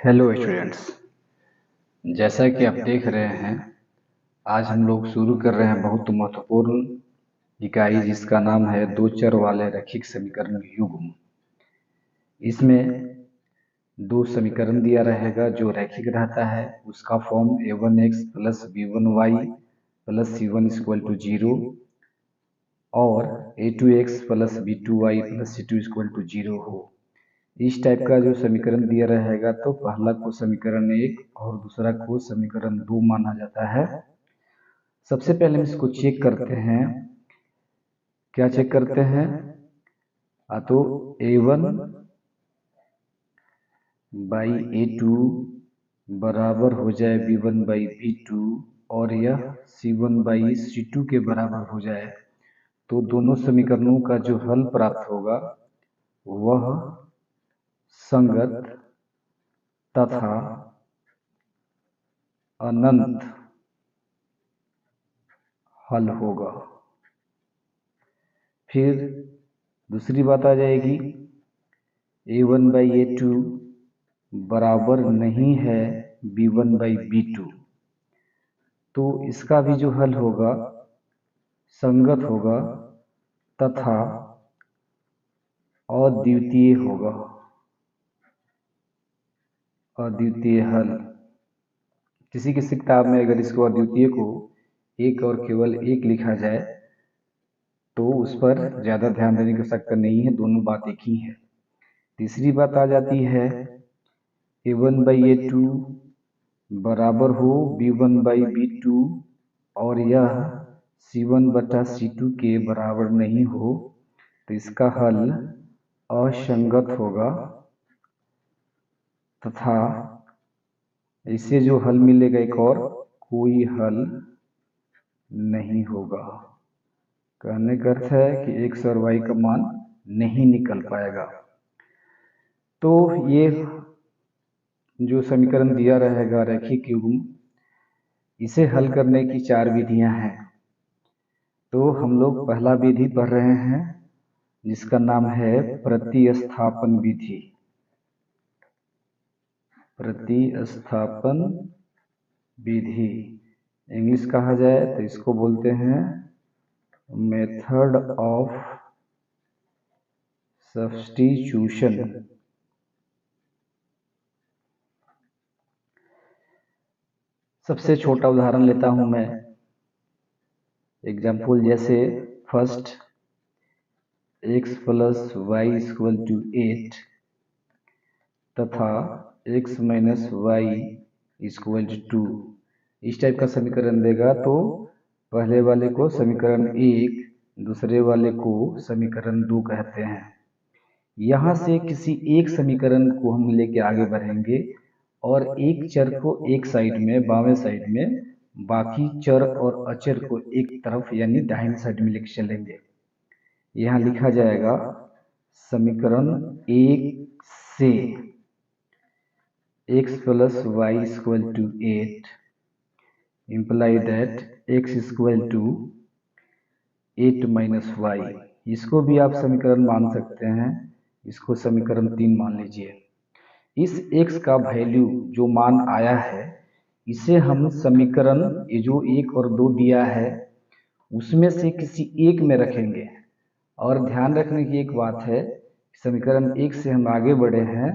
Hello students. जैसा कि आप देख रहे हैं, आज हम लोग शुरू कर रहे हैं बहुत महत्वपूर्ण इकाई जिसका नाम है दो चर वाले रैखिक समीकरण युग्म। इसमें दो समीकरण दिया रहेगा जो रैखिक रहता है, उसका form a1x plus b1y plus c1 equal to 0 और a2x plus b2y plus c2 equal to 0 हो। इस टाइप का जो समीकरण दिया रहेगा तो पहला को समीकरण 1 और दूसरा को समीकरण 2 माना जाता है। सबसे पहले हम इसको चेक करते हैं। क्या चेक करते हैं? तो a1 बाई a2 बराबर हो जाए b1 बाई b2 और यह c1 बाई c2 के बराबर हो जाए तो दोनों समीकरणों का जो हल प्राप्त होगा वह संगत तथा अनंत हल होगा। फिर दूसरी बात आ जाएगी, a1 बाई a2 बराबर नहीं है b1 बाई b2, तो इसका भी जो हल होगा संगत होगा तथा अद्वितीय होगा। अद्वितीय हल, किसी किसी किताब में अगर इसको अद्वितीय को एक और केवल एक लिखा जाए तो उस पर ज्यादा ध्यान देने की आवश्यकता नहीं है, दोनों बात एक ही है। तीसरी बात आ जाती है a1 बाई a2 बराबर हो b1 बाई b2 और यह c1 बटा c2 के बराबर नहीं हो तो इसका हल असंगत होगा तथा इससे जो हल मिलेगा एक और कोई हल नहीं होगा। कहने का अर्थ है कि x और y का मान नहीं निकल पाएगा। तो ये जो समीकरण दिया रहेगा रैखिक युग्म, इसे हल करने की चार विधियां हैं। तो हम लोग पहला विधि पढ़ रहे हैं जिसका नाम है प्रतिस्थापन विधि। प्रतिस्थापन विधि इंग्लिश कहा जाए तो इसको बोलते हैं मेथड ऑफ सब्स्टिट्यूशन। सबसे छोटा उदाहरण लेता हूं मैं, एग्जाम्पल जैसे first x plus Y equal to 8 तथा x minus Y equal to 2। इस टाइप का समीकरण देगा तो पहले वाले को समीकरण 1, दूसरे वाले को समीकरण 2 कहते हैं। यहाँ से किसी एक समीकरण को हम लेके आगे बढ़ेंगे और एक चर को एक साइड में बावें साइड में, बाकी चर और अचर को एक तरफ यानी दाहिने साइड में लेके चलेंगे। यहाँ लिखा जाएगा समीकरण 1 से x plus Y equal to 8 imply that x equal to 8 minus Y. इसको भी आप समीकरण मान सकते हैं, इसको समीकरण 3 मान लीजिए। इस x का वैल्यू जो मान आया है इसे हम समीकरण ये जो 1 और 2 दिया है उसमें से किसी एक में रखेंगे। और ध्यान रखने की एक बात है, समीकरण 1 से हम आगे बढ़े हैं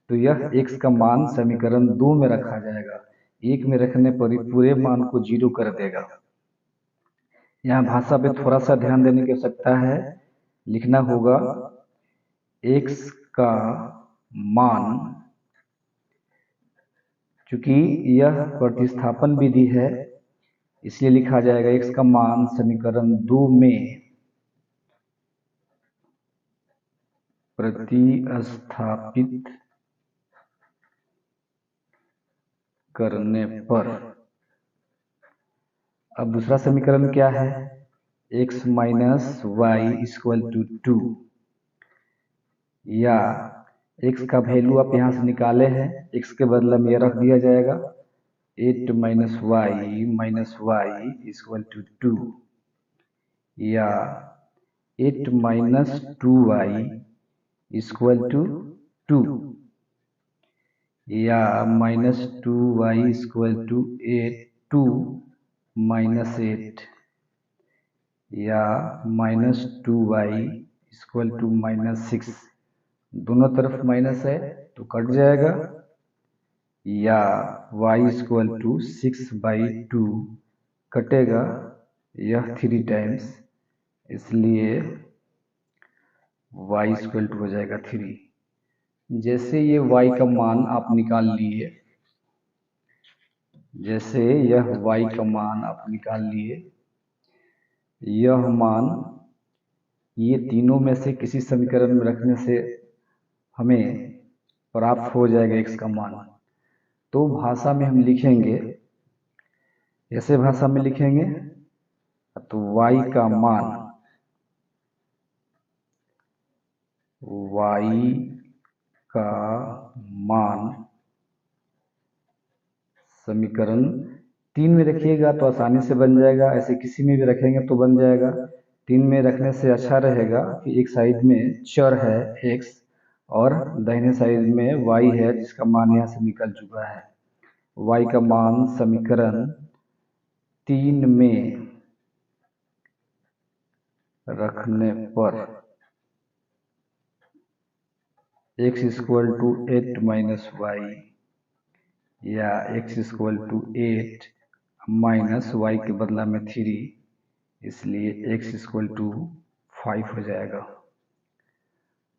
तो यह x का मान समीकरण 2 में रखा जाएगा। 1 में रखने पर ही पूरे मान को 0 कर देगा। यहाँ भाषा पे थोड़ा सा ध्यान देने की आवश्यकता है। लिखना होगा x का मान, चूंकि यह प्रतिस्थापन विधि है इसलिए लिखा जाएगा x का मान समीकरण 2 में प्रतिस्थापित करने पर। अब दूसरा समीकरण क्या है? x minus Y equal to 2, या x का वैल्यू आप यहाँ से निकाले हैं, x के बदले में यह रख दिया जाएगा 8 माइनस वाई इक्वल टू 2, या 8 माइनस 2y इक्वल टू 2। या -2y = 8 2 -8 या -2y = -6। दोनों तरफ माइनस है तो कट जाएगा। या y = 6/2 कटेगा, यह 3 टाइम्स, इसलिए y = हो जाएगा 3। जैसे ये y का मान आप निकाल लिए, जैसे यह y का मान आप निकाल लिए, यह मान ये तीनों में से किसी समीकरण में रखने से हमें प्राप्त हो जाएगा x का मान। तो भाषा में हम लिखेंगे, ऐसे भाषा में लिखेंगे तो y का मान, y का मान समीकरण 3 में रखिएगा तो आसानी से बन जाएगा, ऐसे किसी में भी रखेंगे तो बन जाएगा। 3 में रखने से अच्छा रहेगा कि एक साइड में चर है x और दाहिने साइड में y है, जिसका मान यहाँ से निकल चुका है। y का मान समीकरण 3 में रखने पर x = 8 - y या x = 8 -y के बदला में 3, इसलिए x = 5 हो जाएगा।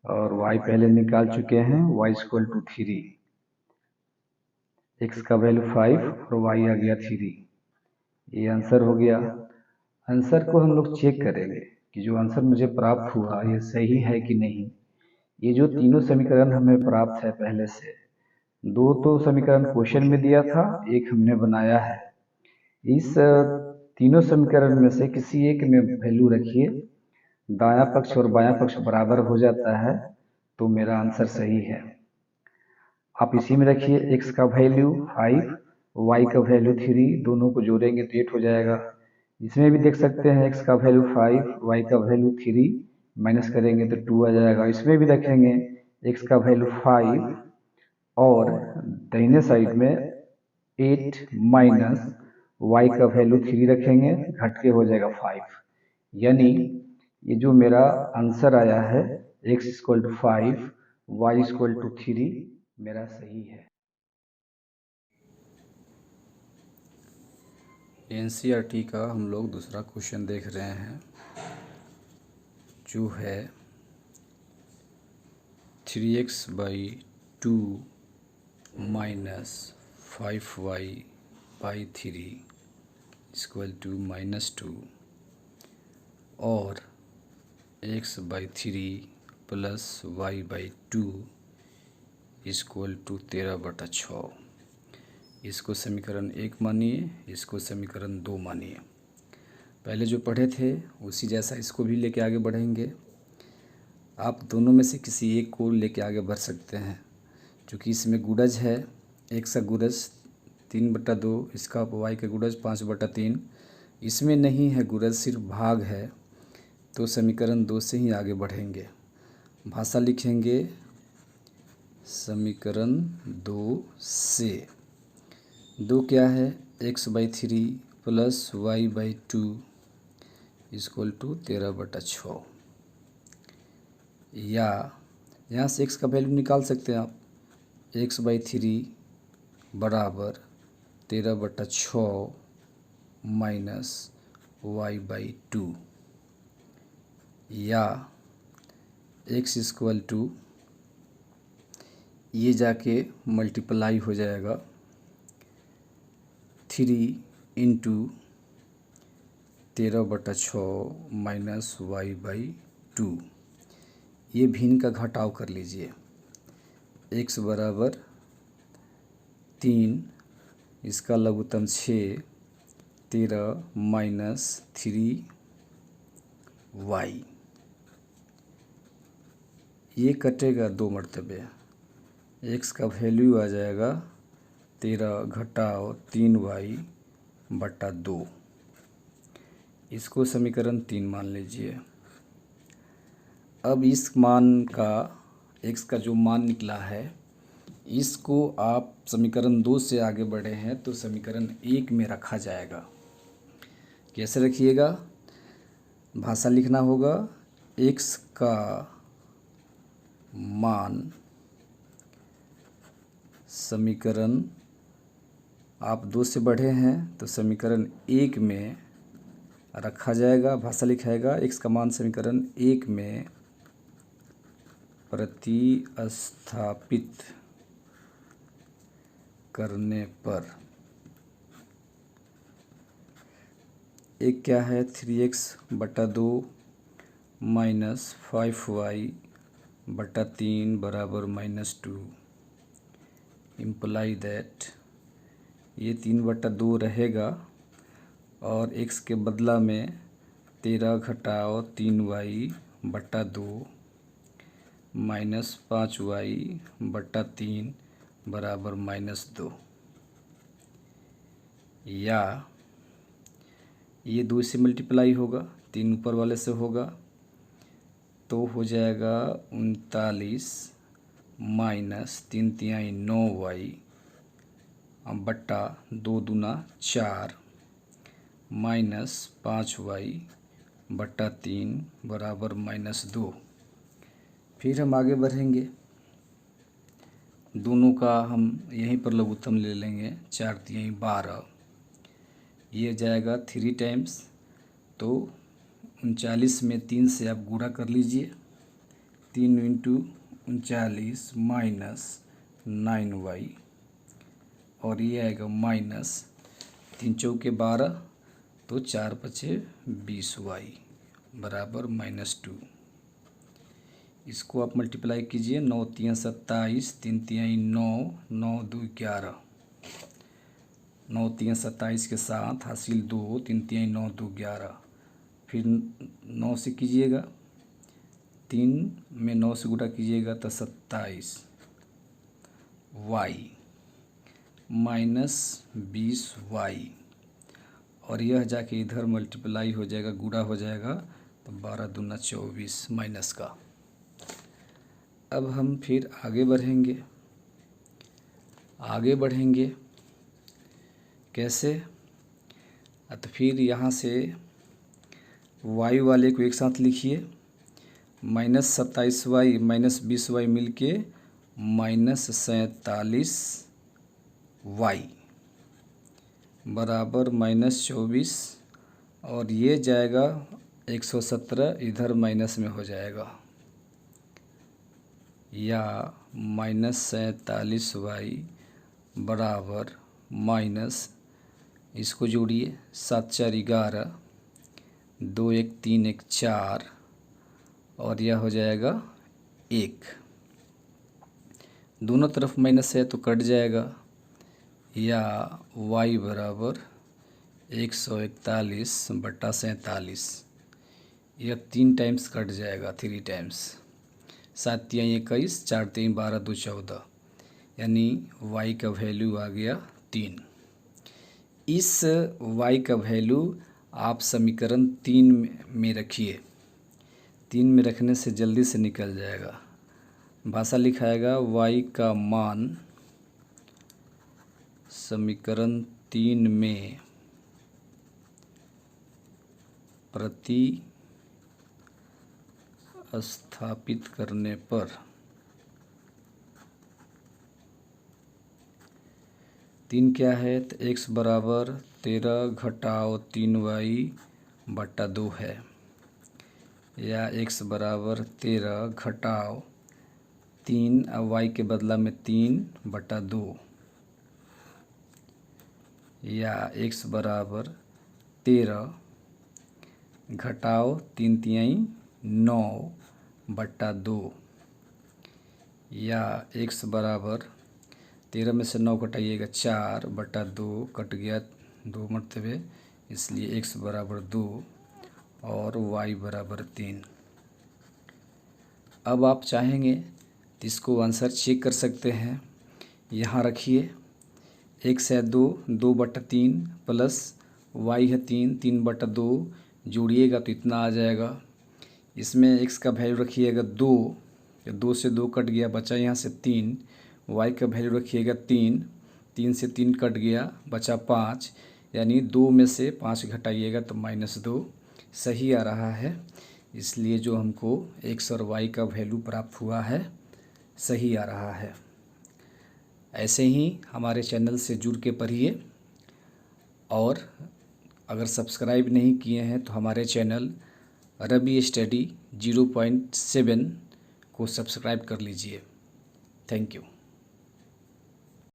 और y पहले निकाल चुके हैं, y = 3, x का वैल्यू 5 और y आ गया 3। ये आंसर हो गया। आंसर को हम लोग चेक करेंगे कि जो आंसर मुझे प्राप्त हुआ ये सही है कि नहीं। ये जो तीनों समीकरण हमें प्राप्त है, पहले से 2 तो समीकरण क्वेश्चन में दिया था, एक हमने बनाया है। इस तीनों समीकरण में से किसी एक में वैल्यू रखिए, दायां पक्ष और बायां पक्ष बराबर हो जाता है तो मेरा आंसर सही है। आप इसी में रखिए, x का वैल्यू 5, y का वैल्यू 3, दोनों को जोड़ेंगे तो 8 हो जाएगा। इसमें भी देख सकते हैं x का वैल्यू 5, y का वैल्यू 3, माइनस करेंगे तो 2 आ जाएगा। इसमें भी रखेंगे x का वैल्यू 5 और दाहिने साइड में 8 माइनस y का वैल्यू 3 रखेंगे, घट के हो जाएगा 5। यानी ये जो मेरा आंसर आया है x = 5 y = 3 मेरा सही है। एनसीईआरटी का हम लोग दूसरा क्वेश्चन देख रहे हैं, जो है 3x/2 - 5y/3 = -2 और x/3 + y/2 = 13/6। इसको समीकरण 1 मानिए, इसको समीकरण 2 मानिए। पहले जो पढ़े थे उसी जैसा इसको भी लेके आगे बढ़ेंगे। आप दोनों में से किसी एक को लेके आगे बढ़ सकते हैं, क्योंकि इसमें गुणज है, x का गुणज 3/2, इसका y का गुणज 5/3। इसमें नहीं है गुणज, सिर्फ भाग है, तो समीकरण 2 से ही आगे बढ़ेंगे। भाषा लिखेंगे समीकरण 2 से। 2 क्या है, x/3 + y/2 = 13/6। या यहाँ से x का वैल्यू निकाल सकते हैं आप, x/3 बराबर 13/6 माइनस y/2, या x = ये जाके मल्टीप्लाई हो जाएगा 3 × 13/6 माइनस y/2। ये भिन्न का घटाव कर लीजिए। x बराबर 3, इसका लघुत्तम 6, 13 माइनस 3y। ये कटेगा 2 मरतबे, x का वैल्यू आ जाएगा 13 घटाव 3y/2। इसको समीकरण 3 मान लीजिए। अब इस मान का, x का जो मान निकला है, इसको आप समीकरण 2 से आगे बढ़े हैं तो समीकरण 1 में रखा जाएगा। कैसे रखिएगा? भाषा लिखना होगा x का मान समीकरण आप 2 से बढ़े हैं तो समीकरण 1 में रखा जाएगा। भाषा लिखाएगा x का मान समीकरण 1 में प्रतिस्थापित करने पर एक क्या है 3x बटा 2 माइनस 5y बटा 3 बराबर -2 इम्प्लाई दैट ये 3 बटा 2 रहेगा और x के बदला में 13 घटाओ 3y बटा 2 माइनस 5y बटा 3 बराबर -2 या ये 2 से मल्टीप्लाई होगा 3 ऊपर वाले से होगा तो हो जाएगा 39 माइनस 3 तिहाई 9y बटा 2 दूना 4 माइनस 5y बटा 3 बराबर -2। फिर हम आगे बढ़ेंगे, दोनों का हम यहीं पर लघुत्तम ले लेंगे 4 तिहाई 12, ये जाएगा 3 टाइम्स तो 39 में 3 से आप गुणा कर लीजिए 3 इंटू 39 माइनस 9y और ये आएगा माइनस 3 चौके 12 तो 4 पचे 20y बराबर -2। इसको आप मल्टीप्लाई कीजिए 9 तियाँ 27 3 तिहाई 9 9 2 11 9 तियाँ 27 के साथ हासिल 2 3 तिहाई 9 2 11 फिर 9 से कीजिएगा 3 में 9 से गुणा कीजिएगा तो 27 y माइनस 20y और यह जाके इधर मल्टीप्लाई हो जाएगा गुणा हो जाएगा तो 12 दूना 24 माइनस का। अब हम फिर आगे बढ़ेंगे कैसे? तो फिर यहाँ से y वाले को एक साथ लिखिए -27y माइनस 20y मिल के -47y बराबर -24 और ये जाएगा 117 इधर माइनस में हो जाएगा या -47y बराबर माइनस इसको जोड़िए 7 4 11 2 1 3 1 4 और यह हो जाएगा 1। दोनों तरफ माइनस है तो कट जाएगा या y बराबर 141 बटा 47 यह 3 टाइम्स कट जाएगा 3 टाइम्स 7 तिहाई 21 4 तिहाई 12 2 14 यानी y का वैल्यू आ गया 3। इस y का वैल्यू आप समीकरण 3 में रखिए, 3 में रखने से जल्दी से निकल जाएगा। भाषा लिखाएगा y का मान समीकरण 3 में प्रतिस्थापित करने पर तीन क्या है तो x बराबर 13 घटाओ 3y बटा 2 है या x बराबर 13 घटाओ 3 y के बदला में 3 बटा 2 या x बराबर 13 घटाओ 3 तिहाई 9 बटा 2 या x बराबर 13 में से 9 घटाइएगा 4 बटा 2 कट गया 2 मरतबे इसलिए x बराबर 2 और y बराबर 3। अब आप चाहेंगे तो इसको आंसर चेक कर सकते हैं। यहाँ रखिए x है 2 2 बटा 3 प्लस y है 3 3 बटा 2 जोड़िएगा तो इतना आ जाएगा। इसमें x का वैल्यू रखिएगा 2 2 से 2 कट गया बचा यहाँ से 3 y का वैल्यू रखिएगा 3, 3 से 3 कट गया, बचा 5, यानी 2 में से 5 घटाइएगा तो -2 सही आ रहा है। इसलिए जो हमको x और y का वैल्यू प्राप्त हुआ है सही आ रहा है। ऐसे ही हमारे चैनल से जुड़ के पढ़िए, और अगर सब्सक्राइब नहीं किए हैं तो हमारे चैनल रवि स्टडी 0.7 को सब्सक्राइब कर लीजिए। Thank you.